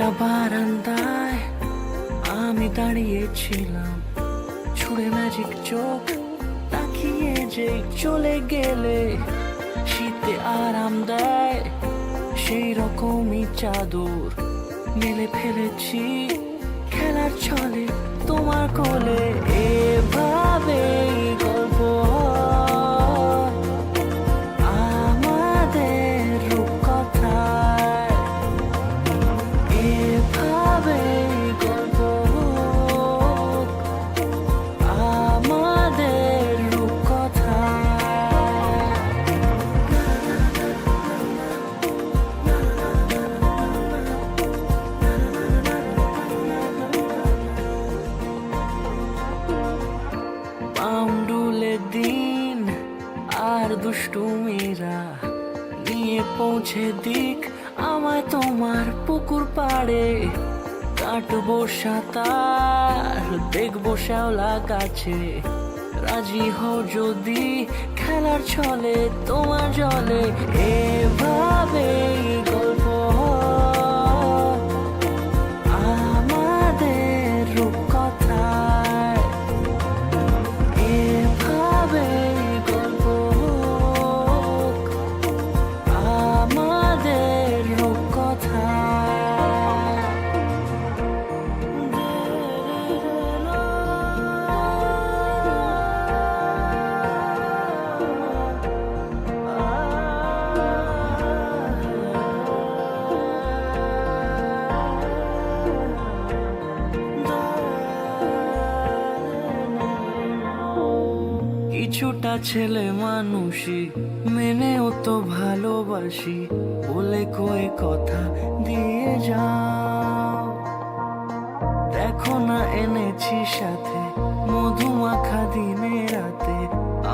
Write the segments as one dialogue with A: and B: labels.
A: ফাটা বারান্দায় আমি দাঁড়িয়েছিলাম, ছুঁড়ে ম্যাজিক চোখ তাকিয়ে যে চলে গেলে শীতে আরাম দেয় সেই রকমই চাদর মেলে ফেলেছি খেলার ছলে তোমার কোলে। এভাবে গল্প আমাদের রূপকথায়, এভাবে গল্প আমাদের রূপকথায়। পাউন্ডুলে দিন আর দুষ্টুমিরা নিয়ে পৌঁছে দিক আমায় তোমার পুকুর পাড়ে। কাটবো সাঁতার, দেখবো শ্যাওলা গাছে, রাজি হও যদি খেলার ছলে তোমার জলে। এভাবে গল্প আমাদের রূপকথায়, এভাবে গল্প আমাদের রূপকথায়। কিছুটা ছেলে মানুষই মেনেও তো ভালোবাসি, বলে কয়ে কথা দিয়ে যাও। দেখো না এনেছি সাথে মধুমাখা দিনে রাতে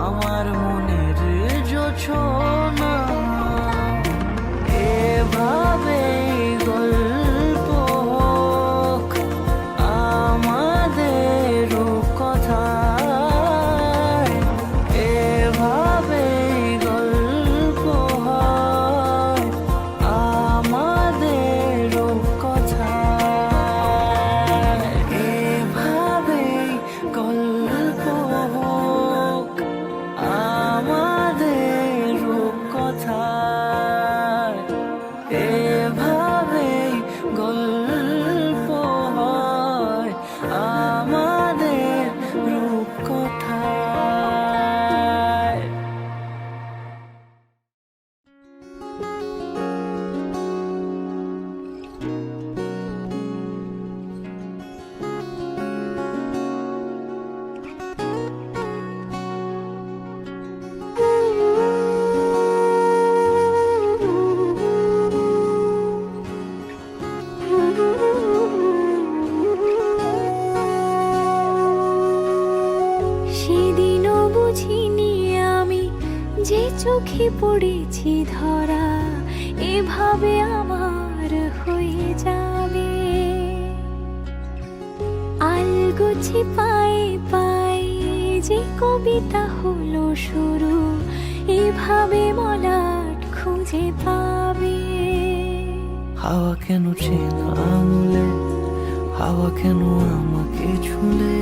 A: আমার মনের জোছনা। এভাবে গল্প আমাদের রূপকথায়, এভাবে গল্প হয় আমাদের রূপকথায়, এভাবে গল্প হোক আমাদের রূপকথায়, এভাবে গল্প হয় আমাদের রূপকথায়।
B: সেদিনও বুঝিনি আমি যে চোখে পড়েছি ধরা এভাবে আমার হয়ে যাবে। আলগোছে পায়ে পায়ে যে কবিতা হলো শুরু, এভাবে মলাট খুঁজে পাবে।
A: হাওয়া কেন চেনা আঙুলে, হাওয়া কেন আমাকে ছুলে,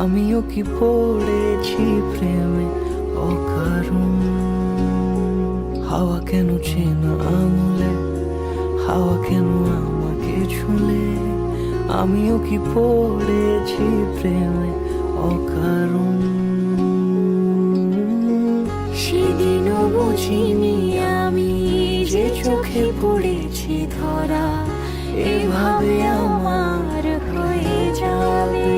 A: আমিও কি পড়েছি প্রেমে অকারণ। হাওয়া কেন চেনা আঙুলে, হাওয়া কেন আমাকে ছুলে, আমিও কি পড়েছি প্রেমে অকারণ।
B: সেদিনও বুঝিনি আমি যে চোখে পড়েছি ধরা এভাবে আমার হয়ে যাবে।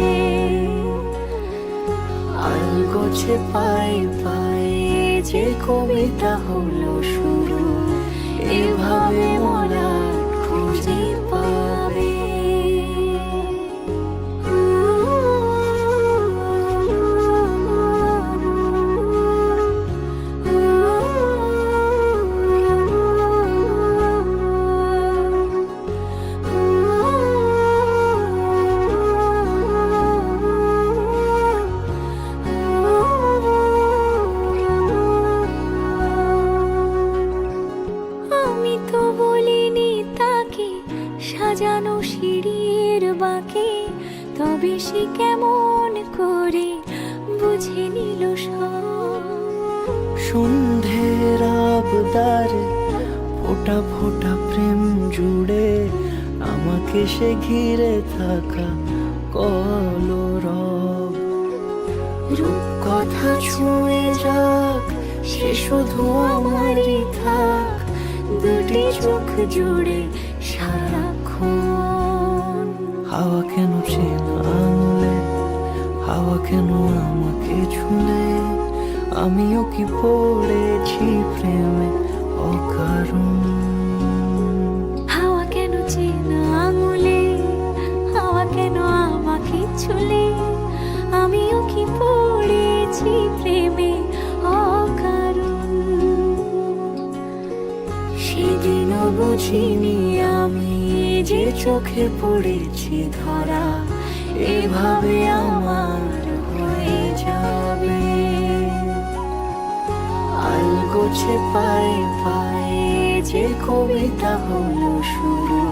A: আলগোছে পায়ে পায়ে যে কবিতা হলো শুরু, এভাবে মলাট খুঁজে পাবে।
B: আমি তো সাজানো সিঁড়ির বাঁকে, তবে সে কেমন করে বুঝে নিল সব।
A: সন্ধ্যের আবদারে ফোঁটা ফোঁটা প্রেম জুড়ে আমাকে সে ঘিরে থাকা কলরব। রূপকথা ছুঁয়ে যাক, সে শুধু আমারই থাক, দুটি চোখ জুড়ে সারাক্ষণ। হাওয়া কেন চেনা আঙুলে, হাওয়া কেন আমাকে ছুলে, আমিও কি পড়েছি প্রেমে অকারণ।
B: হাওয়া কেন চেনা আঙুলে, হাওয়া কেন আমাকে ছুলে, আমিও কি পড়েছি প্রেমে অকারণ।
A: সেদিনও বুঝিনি আমি যে চোখে পড়েছি ধরা, এভাবে আমার হয়ে যাবে। আলগোছে পায়ে পায়ে যে কবিতা হলো শুরু,